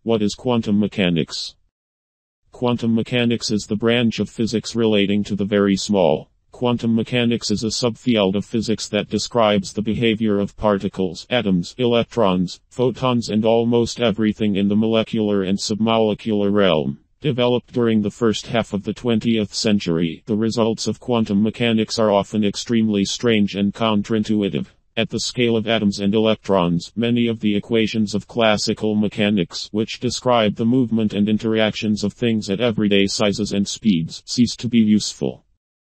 What is quantum mechanics? Quantum mechanics is the branch of physics relating to the very small. Quantum mechanics is a subfield of physics that describes the behavior of particles, atoms, electrons, photons, and almost everything in the molecular and submolecular realm. Developed during the first half of the 20th century, the results of quantum mechanics are often extremely strange and counterintuitive. At the scale of atoms and electrons, many of the equations of classical mechanics, which describe the movement and interactions of things at everyday sizes and speeds, cease to be useful.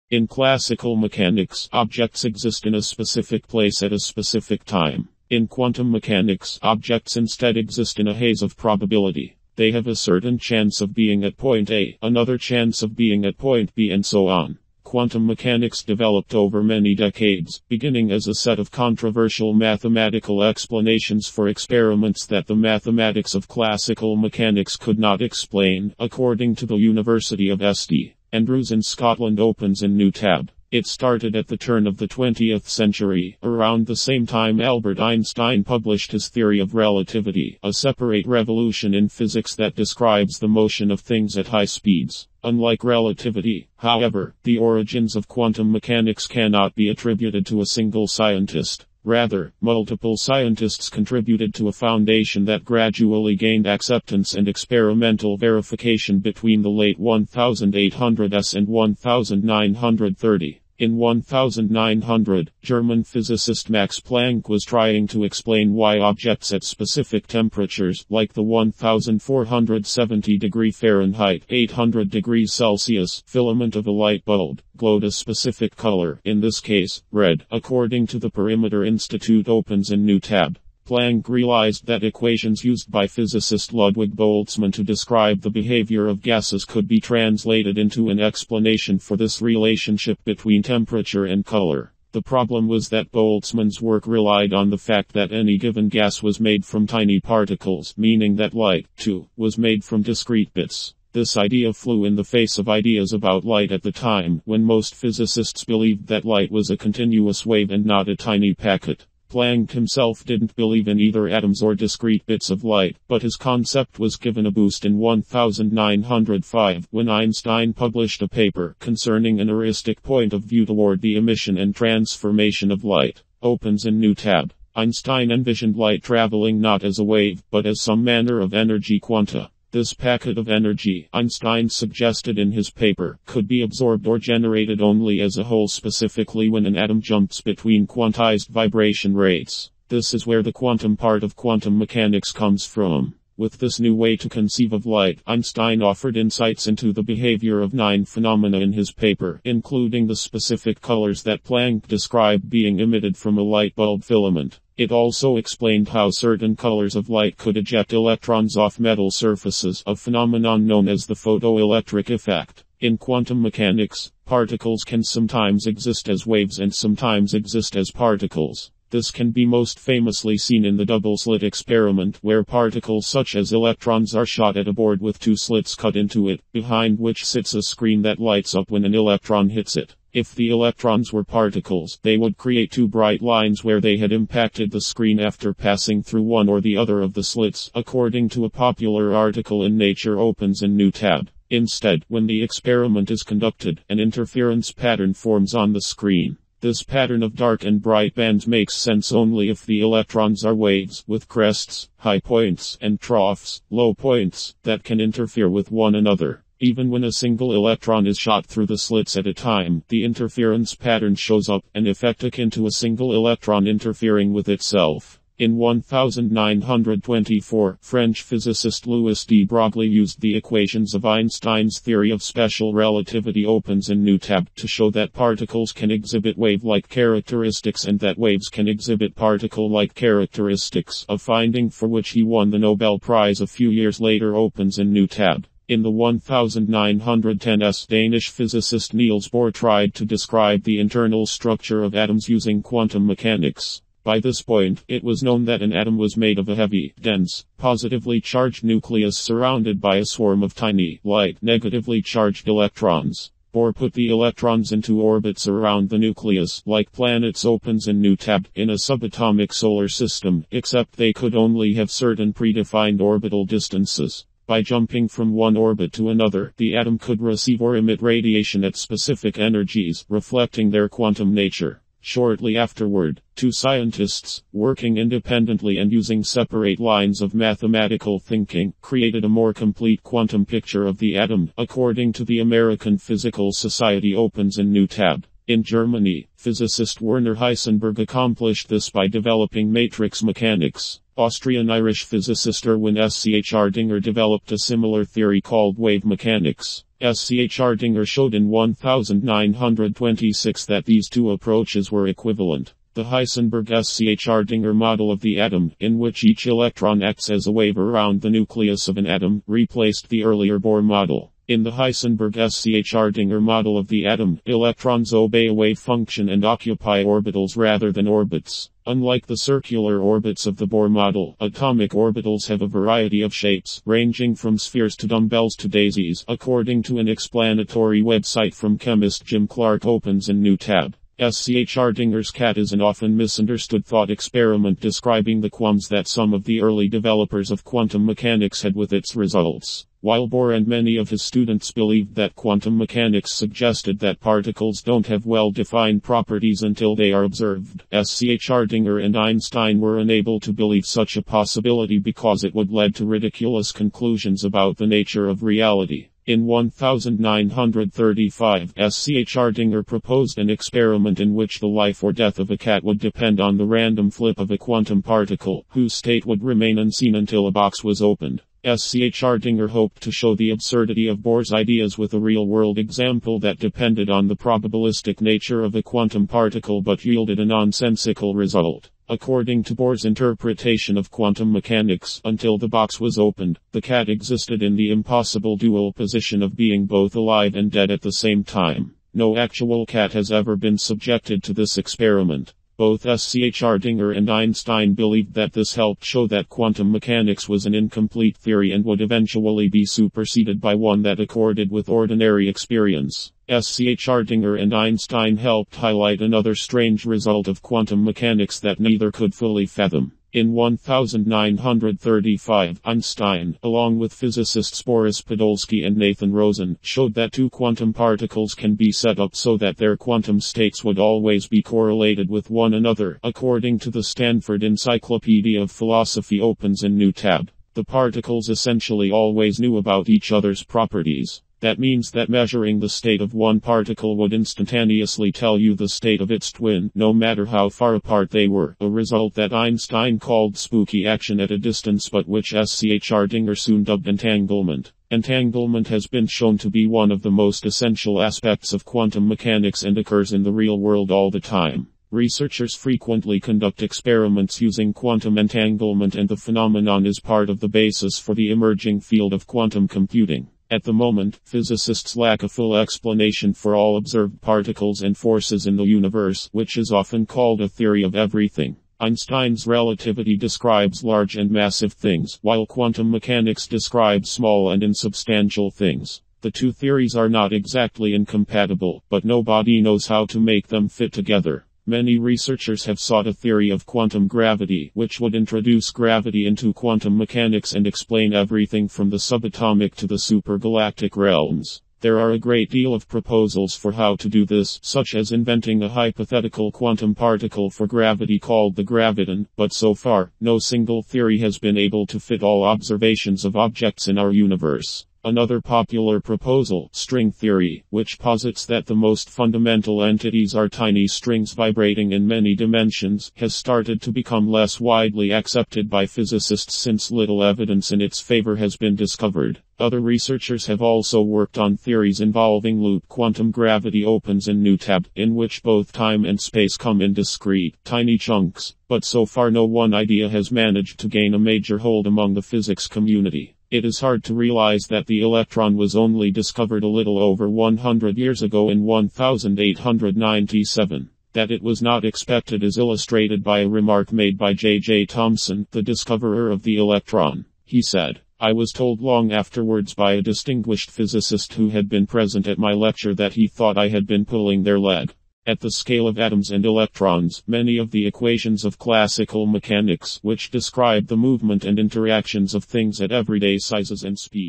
In classical mechanics, objects exist in a specific place at a specific time. In quantum mechanics, objects instead exist in a haze of probability. They have a certain chance of being at point A, another chance of being at point B, and so on. Quantum mechanics developed over many decades, beginning as a set of controversial mathematical explanations for experiments that the mathematics of classical mechanics could not explain, according to the University of St Andrews in Scotland opens a new tab. It started at the turn of the 20th century, around the same time Albert Einstein published his theory of relativity, a separate revolution in physics that describes the motion of things at high speeds. Unlike relativity, however, the origins of quantum mechanics cannot be attributed to a single scientist. Rather, multiple scientists contributed to a foundation that gradually gained acceptance and experimental verification between the late 1800s and 1930. In 1900, German physicist Max Planck was trying to explain why objects at specific temperatures, like the 1470 degree Fahrenheit, 800 degrees Celsius, filament of a light bulb, glowed a specific color, in this case, red. According to the Perimeter Institute opens a new tab. Planck realized that equations used by physicist Ludwig Boltzmann to describe the behavior of gases could be translated into an explanation for this relationship between temperature and color. The problem was that Boltzmann's work relied on the fact that any given gas was made from tiny particles, meaning that light, too, was made from discrete bits. This idea flew in the face of ideas about light at the time, when most physicists believed that light was a continuous wave and not a tiny packet. Planck himself didn't believe in either atoms or discrete bits of light, but his concept was given a boost in 1905 when Einstein published a paper concerning an heuristic point of view toward the emission and transformation of light. Opens a new tab. Einstein envisioned light traveling not as a wave, but as some manner of energy quanta. This packet of energy, Einstein suggested in his paper, could be absorbed or generated only as a whole, specifically when an atom jumps between quantized vibration rates. This is where the quantum part of quantum mechanics comes from. With this new way to conceive of light, Einstein offered insights into the behavior of 9 phenomena in his paper, including the specific colors that Planck described being emitted from a light bulb filament. It also explained how certain colors of light could eject electrons off metal surfaces, a phenomenon known as the photoelectric effect. In quantum mechanics, particles can sometimes exist as waves and sometimes exist as particles. This can be most famously seen in the double-slit experiment, where particles such as electrons are shot at a board with 2 slits cut into it, behind which sits a screen that lights up when an electron hits it. If the electrons were particles, they would create 2 bright lines where they had impacted the screen after passing through one or the other of the slits, according to a popular article in Nature opens a new tab. Instead, when the experiment is conducted, an interference pattern forms on the screen. This pattern of dark and bright bands makes sense only if the electrons are waves, with crests, high points, and troughs, low points, that can interfere with one another. Even when a single electron is shot through the slits at a time, the interference pattern shows up, an effect akin to a single electron interfering with itself. In 1924, French physicist Louis de Broglie used the equations of Einstein's theory of special relativity opens a new tab to show that particles can exhibit wave-like characteristics and that waves can exhibit particle-like characteristics, a finding for which he won the Nobel Prize a few years later opens a new tab. In the 1910s, Danish physicist Niels Bohr tried to describe the internal structure of atoms using quantum mechanics. By this point, it was known that an atom was made of a heavy, dense, positively charged nucleus surrounded by a swarm of tiny, light, negatively charged electrons. Bohr put the electrons into orbits around the nucleus, like planets opens in new tab, in a subatomic solar system, except they could only have certain predefined orbital distances. By jumping from one orbit to another, the atom could receive or emit radiation at specific energies, reflecting their quantum nature. Shortly afterward, two scientists, working independently and using separate lines of mathematical thinking, created a more complete quantum picture of the atom, according to the American Physical Society opens in new tab. In Germany, physicist Werner Heisenberg accomplished this by developing matrix mechanics. Austrian-Irish physicist Erwin Schrödinger developed a similar theory called wave mechanics. Schrödinger showed in 1926 that these two approaches were equivalent. The Heisenberg-Schrödinger model of the atom, in which each electron acts as a wave around the nucleus of an atom, replaced the earlier Bohr model. In the Heisenberg-Schrödinger model of the atom, electrons obey a wave function and occupy orbitals rather than orbits. Unlike the circular orbits of the Bohr model, atomic orbitals have a variety of shapes, ranging from spheres to dumbbells to daisies, according to an explanatory website from chemist Jim Clark opens in new tab. Schrodinger's cat is an often misunderstood thought experiment describing the qualms that some of the early developers of quantum mechanics had with its results. While Bohr and many of his students believed that quantum mechanics suggested that particles don't have well-defined properties until they are observed, Schrödinger and Einstein were unable to believe such a possibility because it would lead to ridiculous conclusions about the nature of reality. In 1935, Schrödinger proposed an experiment in which the life or death of a cat would depend on the random flip of a quantum particle, whose state would remain unseen until a box was opened. Schrödinger hoped to show the absurdity of Bohr's ideas with a real-world example that depended on the probabilistic nature of a quantum particle but yielded a nonsensical result. According to Bohr's interpretation of quantum mechanics, until the box was opened, the cat existed in the impossible dual position of being both alive and dead at the same time. No actual cat has ever been subjected to this experiment. Both Schrödinger and Einstein believed that this helped show that quantum mechanics was an incomplete theory and would eventually be superseded by one that accorded with ordinary experience. Schrödinger and Einstein helped highlight another strange result of quantum mechanics that neither could fully fathom. In 1935, Einstein, along with physicists Boris Podolsky and Nathan Rosen, showed that two quantum particles can be set up so that their quantum states would always be correlated with one another, according to the Stanford Encyclopedia of Philosophy opens in new tab. The particles essentially always knew about each other's properties. That means that measuring the state of one particle would instantaneously tell you the state of its twin, no matter how far apart they were, a result that Einstein called spooky action at a distance but which Schrödinger soon dubbed entanglement. Entanglement has been shown to be one of the most essential aspects of quantum mechanics and occurs in the real world all the time. Researchers frequently conduct experiments using quantum entanglement, and the phenomenon is part of the basis for the emerging field of quantum computing. At the moment, physicists lack a full explanation for all observed particles and forces in the universe, which is often called a theory of everything. Einstein's relativity describes large and massive things, while quantum mechanics describes small and insubstantial things. The two theories are not exactly incompatible, but nobody knows how to make them fit together. Many researchers have sought a theory of quantum gravity, which would introduce gravity into quantum mechanics and explain everything from the subatomic to the supergalactic realms. There are a great deal of proposals for how to do this, such as inventing a hypothetical quantum particle for gravity called the graviton, but so far, no single theory has been able to fit all observations of objects in our universe. Another popular proposal, string theory, which posits that the most fundamental entities are tiny strings vibrating in many dimensions, has started to become less widely accepted by physicists since little evidence in its favor has been discovered. Other researchers have also worked on theories involving loop quantum gravity opens in new tab, in which both time and space come in discrete, tiny chunks, but so far no one idea has managed to gain a major hold among the physics community. It is hard to realize that the electron was only discovered a little over 100 years ago in 1897. That it was not expected is illustrated by a remark made by J. J. Thomson, the discoverer of the electron. He said, I was told long afterwards by a distinguished physicist who had been present at my lecture that he thought I had been pulling their leg. At the scale of atoms and electrons, many of the equations of classical mechanics, which describe the movement and interactions of things at everyday sizes and speeds,